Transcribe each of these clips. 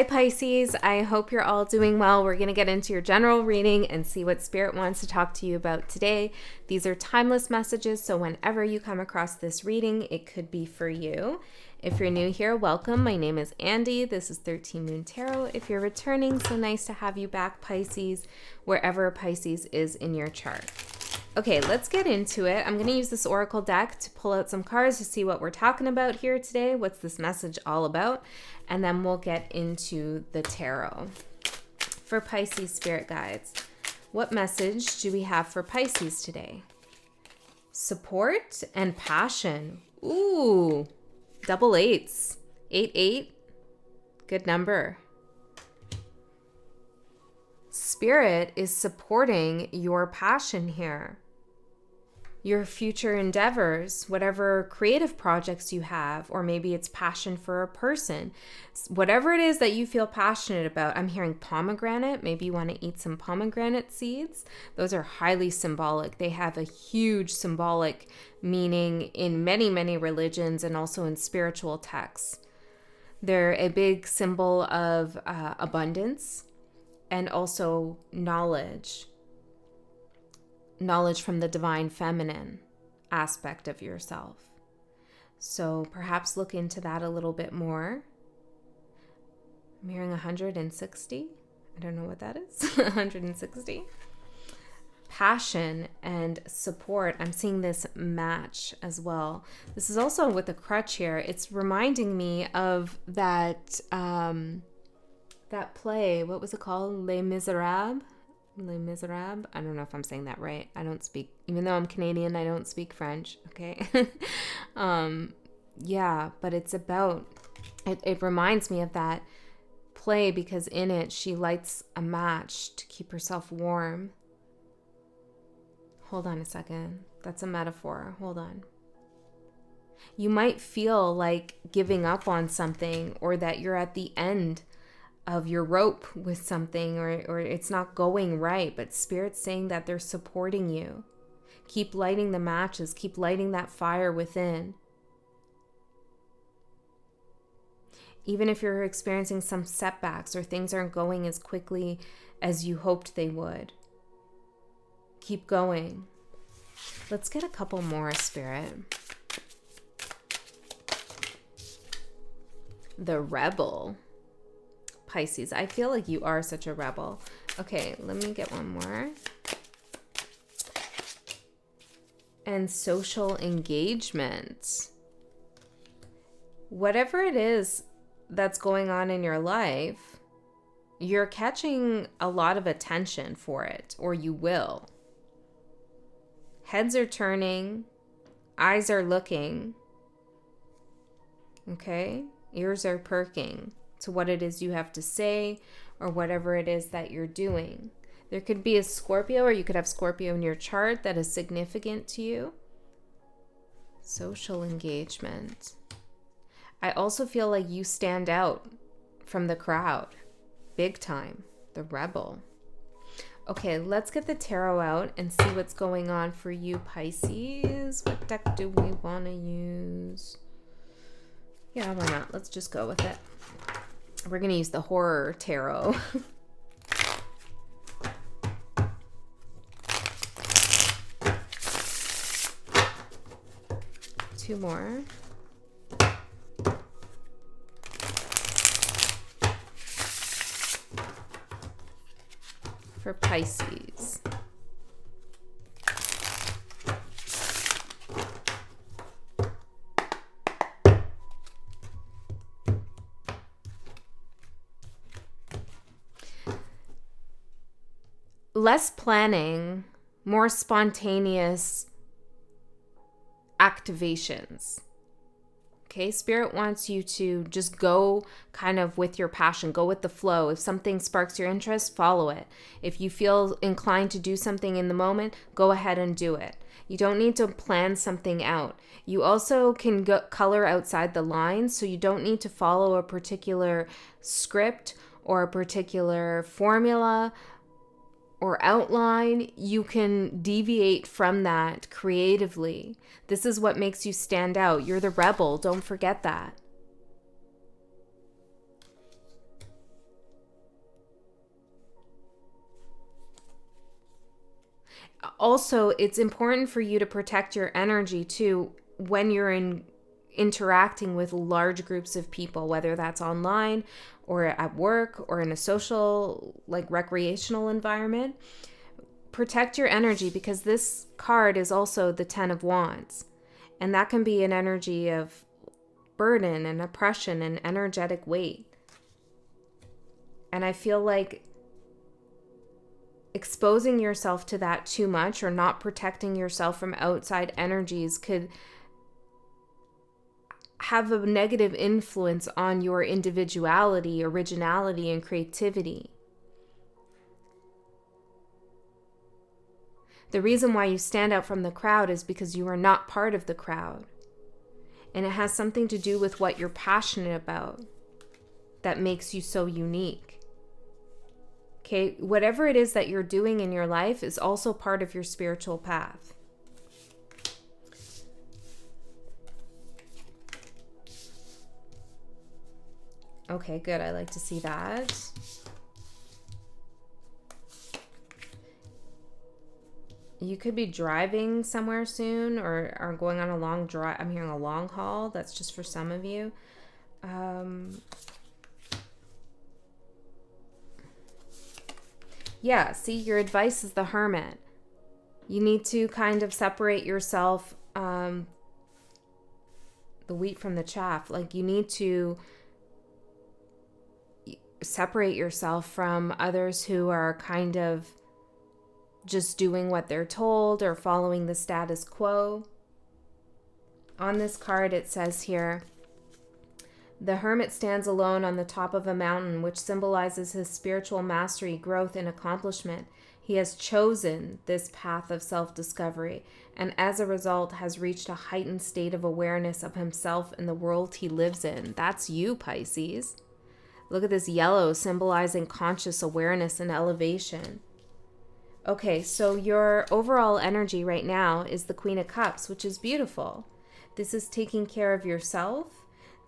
Hi Pisces, I hope you're all doing well. We're going to get into your general reading and see what Spirit wants to talk to you about today. These are timeless messages, so whenever you come across this reading, it could be for you. If you're new here, welcome. My name is Andy. This is 13 Moon Tarot. If you're returning, so nice to have you back, Pisces, wherever Pisces is in your chart. Okay, let's get into it. I'm going to use this oracle deck to pull out some cards to see what we're talking about here today. What's this message all about? And then we'll get into the tarot. For Pisces spirit guides, what message do we have for Pisces today? Support and passion. Ooh, double eights. 8-8. Good number. Spirit is supporting your passion here. Your future endeavors, whatever creative projects you have, or maybe it's passion for a person. Whatever it is that you feel passionate about. I'm hearing pomegranate. Maybe you want to eat some pomegranate seeds. Those are highly symbolic. They have a huge symbolic meaning in many, many religions and also in spiritual texts. They're a big symbol of abundance and also knowledge from the divine feminine aspect of yourself. So perhaps look into that a little bit more. I'm hearing 160. I don't know what that is. 160. Passion and support. I'm seeing this match as well. This is also with a crutch here. It's reminding me of that that play. What was it called? Les Miserables. Les Miserables. I don't know if I'm saying that right. I don't speak, even though I'm Canadian, I don't speak French. Okay. Yeah, but it's about, it reminds me of that play because in it, she lights a match to keep herself warm. Hold on a second. That's a metaphor. Hold on. You might feel like giving up on something or that you're at the end of your rope with something or it's not going right, but Spirit's saying that they're supporting you. Keep lighting the matches, keep lighting that fire within. Even if you're experiencing some setbacks or things aren't going as quickly as you hoped they would, keep going. Let's get a couple more, Spirit. The Rebel. Pisces, I feel like you are such a rebel. Okay, let me get one more. And social engagement. Whatever it is that's going on in your life, you're catching a lot of attention for it, or you will. Heads are turning, eyes are looking, okay? Ears are perking to what it is you have to say or whatever it is that you're doing. There could be a Scorpio, or you could have Scorpio in your chart that is significant to you. Social engagement. I also feel like you stand out from the crowd. Big time. The Rebel. Okay, let's get the tarot out and see what's going on for you, Pisces. What deck do we want to use? Yeah, why not? Let's just go with it. We're going to use the Horror Tarot. Two more. For Pisces. Less planning, more spontaneous activations. Okay, Spirit wants you to just go kind of with your passion, go with the flow. If something sparks your interest, follow it. If you feel inclined to do something in the moment, go ahead and do it. You don't need to plan something out. You also can color outside the lines, so you don't need to follow a particular script or a particular formula or outline. You can deviate from that creatively. This is what makes you stand out. You're the rebel. Don't forget that. Also, it's important for you to protect your energy too when you're interacting with large groups of people, whether that's online or at work or in a social, like recreational environment. Protect your energy, because this card is also the 10 of Wands. And that can be an energy of burden and oppression and energetic weight. And I feel like exposing yourself to that too much or not protecting yourself from outside energies could have a negative influence on your individuality, originality, and creativity. The reason why you stand out from the crowd is because you are not part of the crowd. And it has something to do with what you're passionate about that makes you so unique. Okay, whatever it is that you're doing in your life is also part of your spiritual path. Okay, good. I like to see that. You could be driving somewhere soon or are going on a long drive. I'm hearing a long haul. That's just for some of you. Yeah, see, your advice is the Hermit. You need to kind of separate yourself, the wheat from the chaff. Like, you need to separate yourself from others who are kind of just doing what they're told or following the status quo. On this card, it says here, the Hermit stands alone on the top of a mountain, which symbolizes his spiritual mastery, growth, and accomplishment. He has chosen this path of self-discovery, and as a result has reached a heightened state of awareness of himself and the world he lives in. That's you, Pisces. Look at this yellow, symbolizing conscious awareness and elevation. Okay, so your overall energy right now is the Queen of Cups, which is beautiful. This is taking care of yourself.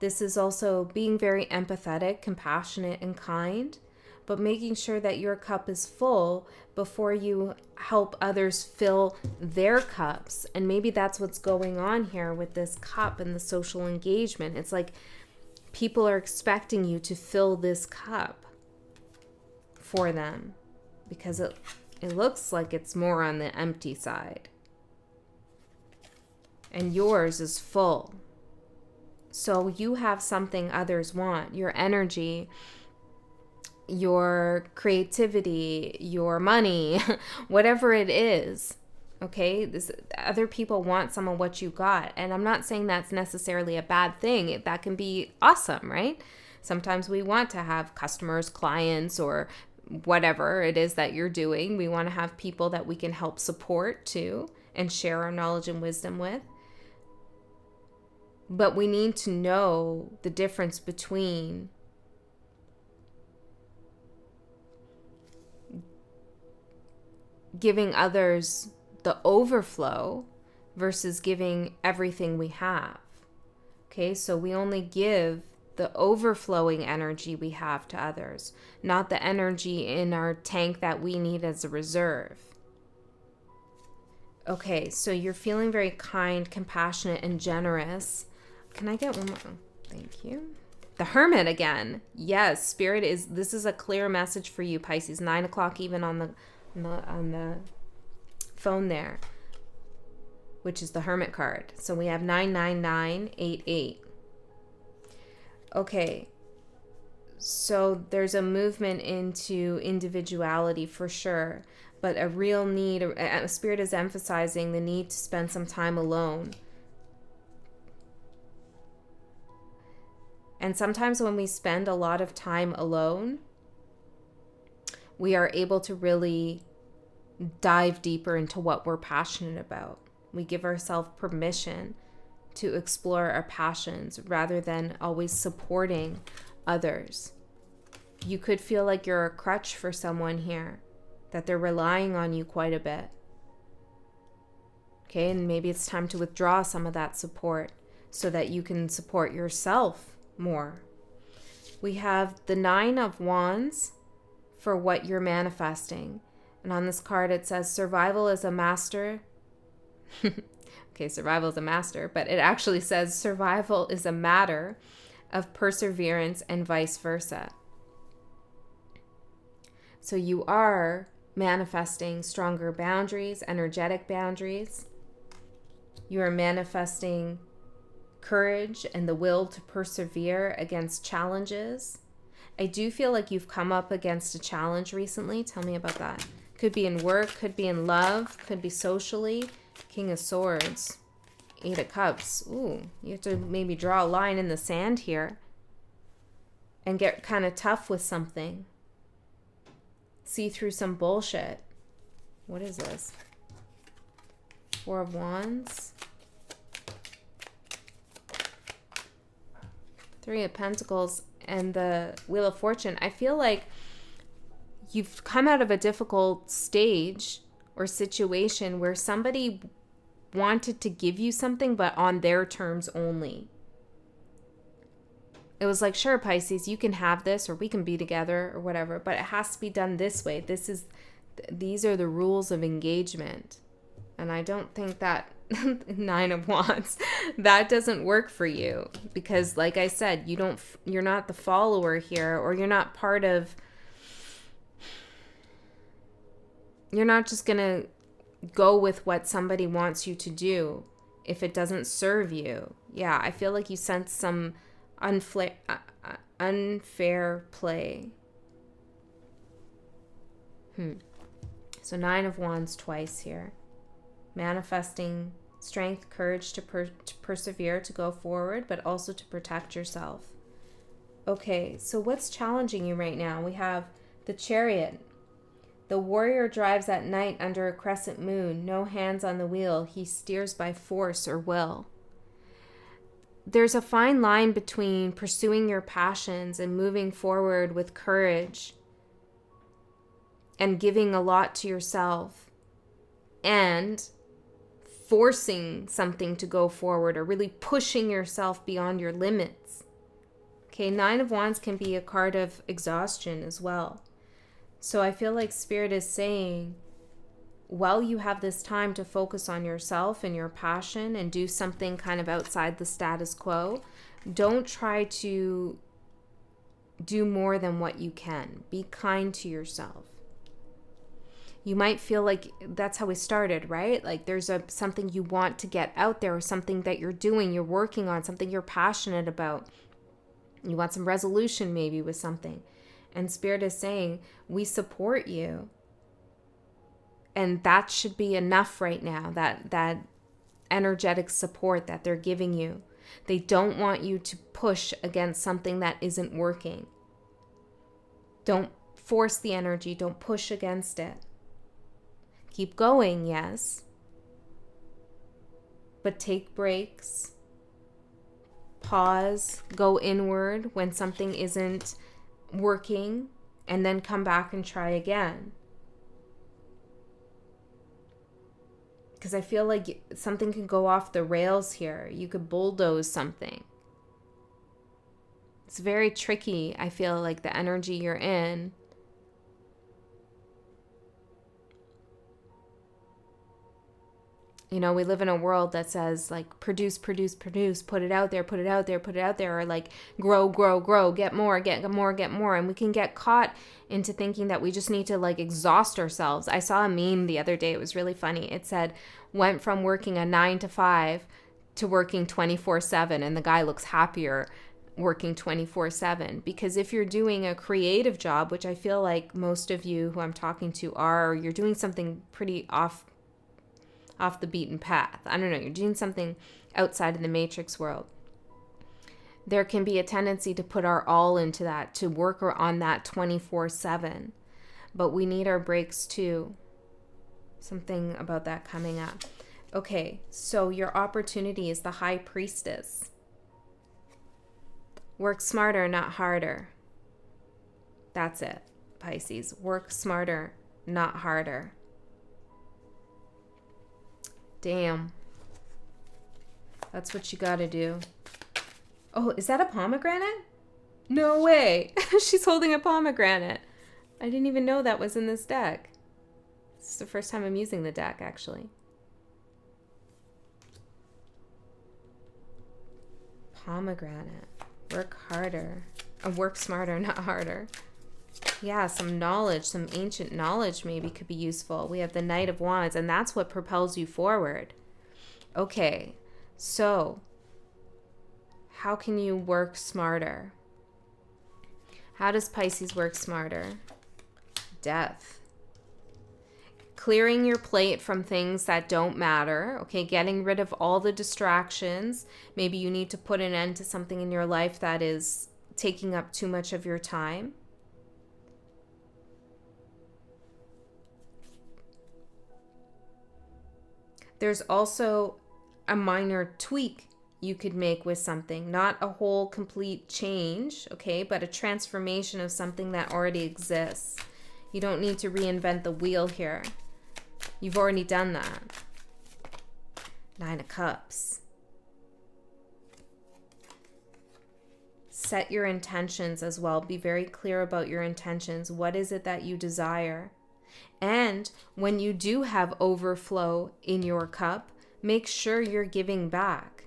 This is also being very empathetic, compassionate, and kind, but making sure that your cup is full before you help others fill their cups. And maybe that's what's going on here with this cup and the social engagement. It's like people are expecting you to fill this cup for them because it looks like it's more on the empty side. And yours is full. So you have something others want. Your energy, your creativity, your money, whatever it is. Okay? Other people want some of what you got. And I'm not saying that's necessarily a bad thing. That can be awesome, right? Sometimes we want to have customers, clients, or whatever it is that you're doing. We want to have people that we can help support too and share our knowledge and wisdom with. But we need to know the difference between giving others the overflow versus giving everything we have. Okay, so we only give the overflowing energy we have to others, not the energy in our tank that we need as a reserve. Okay, so you're feeling very kind, compassionate, and generous. Can I get one more? Thank you. The Hermit again. Yes, Spirit this is a clear message for you, Pisces. 9 o'clock even on the phone there, which is the Hermit card. So we have 99988. Okay, so there's a movement into individuality for sure, but a real need, Spirit is emphasizing the need to spend some time alone. And sometimes when we spend a lot of time alone, we are able to really dive deeper into what we're passionate about. We give ourselves permission to explore our passions rather than always supporting others. You could feel like you're a crutch for someone here, that they're relying on you quite a bit. Okay, and maybe it's time to withdraw some of that support so that you can support yourself more. We have the 9 of Wands for what you're manifesting. And on this card, it says survival is a master. Okay, survival is a master, but it actually says survival is a matter of perseverance and vice versa. So you are manifesting stronger boundaries, energetic boundaries. You are manifesting courage and the will to persevere against challenges. I do feel like you've come up against a challenge recently. Tell me about that. Could be in work, could be in love, could be socially. King of Swords, Eight of Cups. Ooh, you have to maybe draw a line in the sand here and get kind of tough with something. See through some bullshit. What is this? Four of Wands. Three of Pentacles and the Wheel of Fortune. I feel like you've come out of a difficult stage or situation where somebody wanted to give you something, but on their terms only. It was like, sure, Pisces, you can have this, or we can be together, or whatever, but it has to be done this way. These are the rules of engagement. And I don't think that Nine of Wands, that doesn't work for you, because like I said, you're not the follower here, or you're not part of, you're not just going to go with what somebody wants you to do if it doesn't serve you. Yeah, I feel like you sense some unfair play. So Nine of Wands twice here. Manifesting strength, courage to persevere, to go forward, but also to protect yourself. Okay, so what's challenging you right now? We have the Chariot. The warrior drives at night under a crescent moon, no hands on the wheel. He steers by force or will. There's a fine line between pursuing your passions and moving forward with courage and giving a lot to yourself and forcing something to go forward or really pushing yourself beyond your limits. Okay, Nine of Wands can be a card of exhaustion as well. So I feel like Spirit is saying, while you have this time to focus on yourself and your passion and do something kind of outside the status quo, don't try to do more than what you can. Be kind to yourself. You might feel like that's how we started, right? Like there's something you want to get out there, or something that you're doing, you're working on, something you're passionate about. You want some resolution maybe with something. And Spirit is saying, we support you. And that should be enough right now, that energetic support that they're giving you. They don't want you to push against something that isn't working. Don't force the energy. Don't push against it. Keep going, yes. But take breaks. Pause. Go inward when something isn't working, and then come back and try again. Because I feel like something can go off the rails here. You could bulldoze something. It's very tricky, I feel like, the energy you're in. You know, we live in a world that says, like, produce, produce, produce, put it out there, put it out there, put it out there, or like grow, grow, grow, get more, get more, get more. And we can get caught into thinking that we just need to like exhaust ourselves. I saw a meme the other day. It was really funny. It said, went from working a 9 to 5 to working 24/7. And the guy looks happier working 24/7. Because if you're doing a creative job, which I feel like most of you who I'm talking to are, or you're doing something pretty off the beaten path. I don't know, you're doing something outside of the matrix world. There can be a tendency to put our all into that, to work on that 24/7. But we need our breaks too. Something about that coming up. Okay, so your opportunity is the High Priestess. Work smarter, not harder. That's it, Pisces. Work smarter, not harder. Damn. That's what you gotta do. Oh, is that a pomegranate? No way. She's holding a pomegranate. I didn't even know that was in this deck. This is the first time I'm using the deck, actually. Pomegranate. Work harder. Work smarter, not harder. Yeah, some knowledge, some ancient knowledge maybe could be useful. We have the Knight of Wands, and that's what propels you forward. Okay, so how can you work smarter? How does Pisces work smarter? Death. Clearing your plate from things that don't matter, okay? Getting rid of all the distractions. Maybe you need to put an end to something in your life that is taking up too much of your time. There's also a minor tweak you could make with something, not a whole complete change, okay, but a transformation of something that already exists. You don't need to reinvent the wheel here. You've already done that. 9 of Cups. Set your intentions as well. Be very clear about your intentions. What is it that you desire? And when you do have overflow in your cup, make sure you're giving back.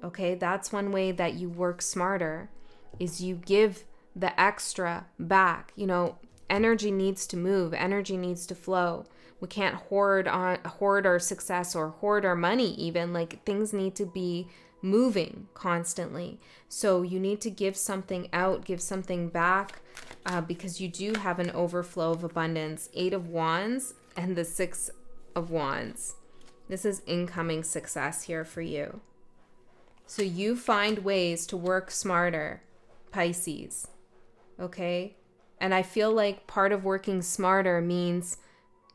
Okay, that's one way that you work smarter, is you give the extra back. You know, energy needs to move, energy needs to flow. We can't hoard our success or hoard our money even. Like, things need to be moving constantly. So you need to give something out, give something back, because you do have an overflow of abundance. 8 of Wands and the 6 of Wands. This is incoming success here for you. So you find ways to work smarter, Pisces. Okay? And I feel like part of working smarter means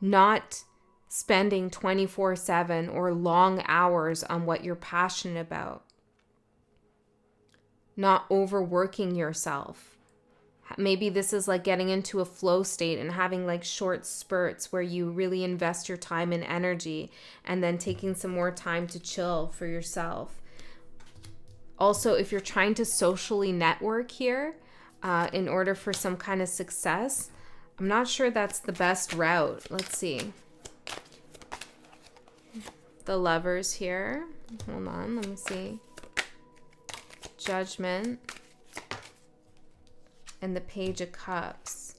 not spending 24/7 or long hours on what you're passionate about. Not overworking yourself. Maybe this is like getting into a flow state and having like short spurts where you really invest your time and energy, and then taking some more time to chill for yourself. Also, if you're trying to socially network here in order for some kind of success, I'm not sure that's the best route. Let's see. The Lovers here. Hold on, let me see. Judgment. And the Page of Cups.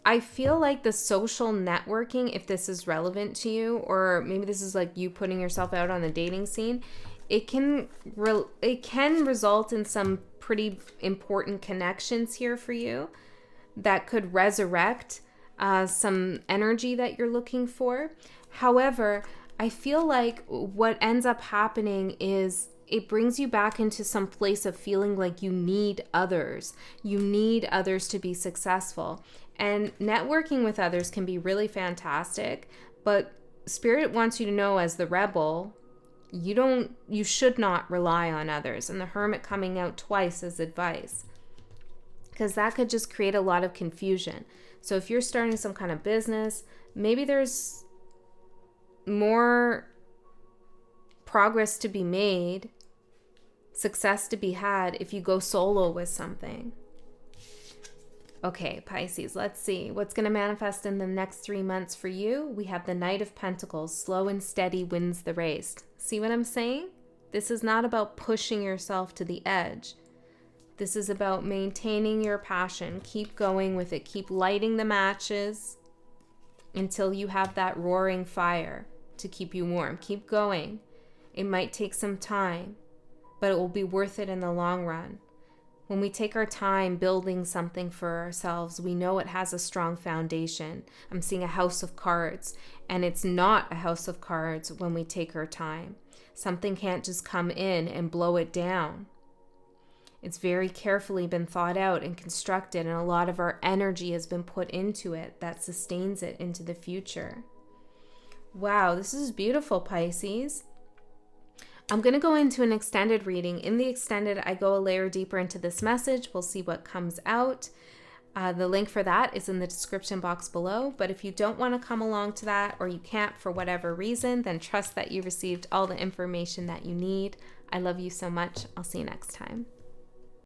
I feel like the social networking, if this is relevant to you, or maybe this is like you putting yourself out on the dating scene, it can result in some pretty important connections here for you that could resurrect some energy that you're looking for. However, I feel like what ends up happening is it brings you back into some place of feeling like you need others. You need others to be successful. And networking with others can be really fantastic, but Spirit wants you to know, as the rebel, you should not rely on others. And the Hermit coming out twice as advice, because that could just create a lot of confusion. So if you're starting some kind of business, maybe there's more progress to be made, success to be had if you go solo with something. Okay, Pisces, let's see what's going to manifest in the next 3 months for you. We have the Knight of Pentacles. Slow and steady wins the race. See what I'm saying? This is not about pushing yourself to the edge. This is about maintaining your passion. Keep going with it. Keep lighting the matches until you have that roaring fire to keep you warm. Keep going. It might take some time, but it will be worth it in the long run. When we take our time building something for ourselves, we know it has a strong foundation. I'm seeing a house of cards, and it's not a house of cards when we take our time. Something can't just come in and blow it down. It's very carefully been thought out and constructed, and a lot of our energy has been put into it that sustains it into the future. Wow, this is beautiful, Pisces. I'm going to go into an extended reading. In the extended, I go a layer deeper into this message. We'll see what comes out. The link for that is in the description box below. But if you don't want to come along to that, or you can't for whatever reason, then trust that you received all the information that you need. I love you so much. I'll see you next time.